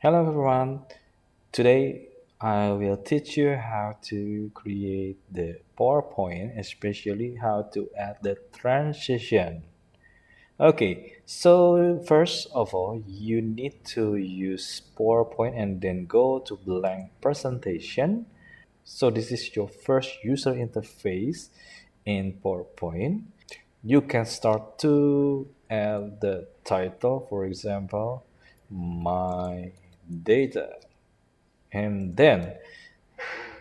Hello everyone. Today I will teach you how to create the PowerPoint, especially how to add the transition. Okay, so first of all, you need to use PowerPoint and then go to blank presentation. So this is your first user interface in PowerPoint. You can start to add the title, for example, my data. And then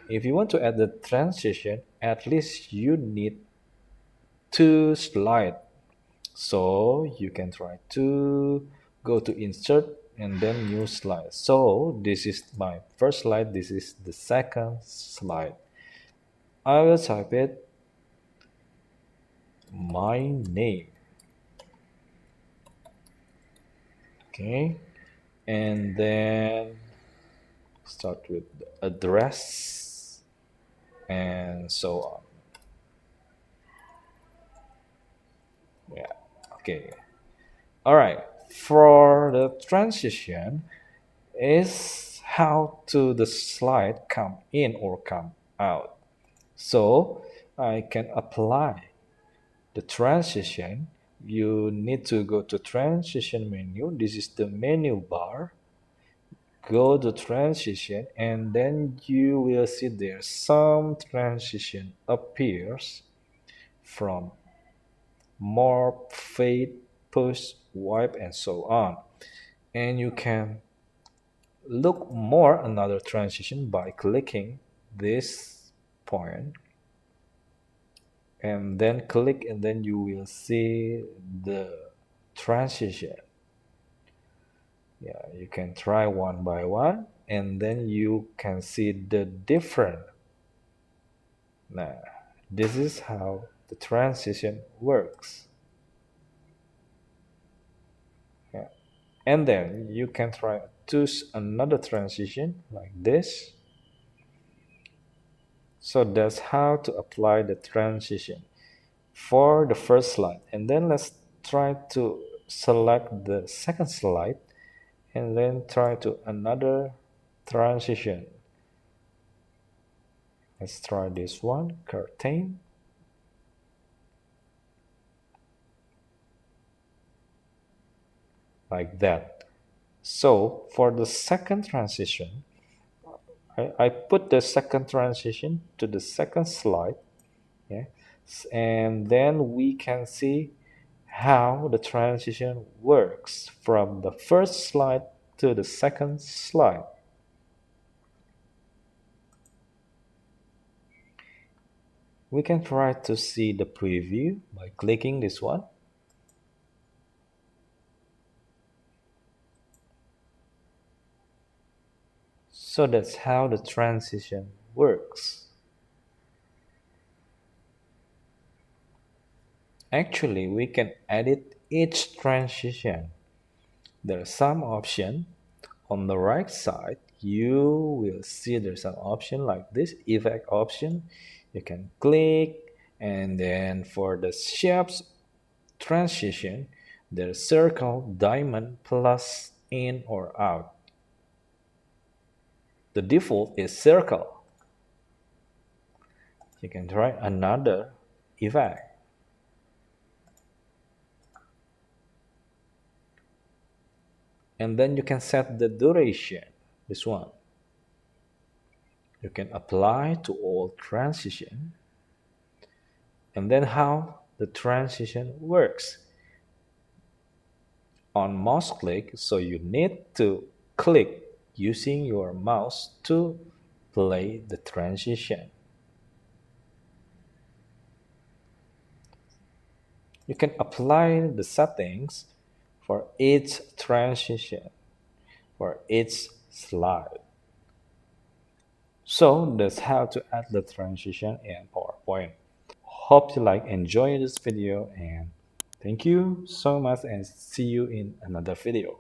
if you want to add the transition, at least you need two slides. So you can try to go to insert and then new slide. So this is my first slide, this is the second slide. I will type it my name. Okay, and then start with the address and so on. Yeah, okay. All right, for the transition is how to the slide come in or come out. So I can apply the transition. You need to go to transition menu. This is the menu bar. Go to transition and then you will see there some transition appears from morph, fade, push, wipe, and so on. And you can look more another transition by clicking this point and then click and then you will see the transition. Yeah, you can try one by one and then you can see the different. Now this is how the transition works. Yeah. And then you can try choose another transition like this. So that's how to apply the transition for the first slide. And then let's try to select the second slide and then try to another transition. Let's try this one, curtain. Like that. So for the second transition, I put the second transition to the second slide. Yeah. And then we can see how the transition works from the first slide to the second slide. We can try to see the preview by clicking this one. So that's how the transition works. Actually, we can edit each transition. There are some options on the right side. You will see there's an option like this effect option. You can click and then for the shapes transition, there's circle, diamond, plus, in or out. The default is circle. You can try another effect. And then you can set the duration, this one. You can apply to all transition. And then how the transition works. On mouse click, so you need to click using your mouse to play the transition. You can apply the settings for each transition, for each slide. So that's how to add the transition in PowerPoint. Hope you enjoy this video and thank you so much and see you in another video.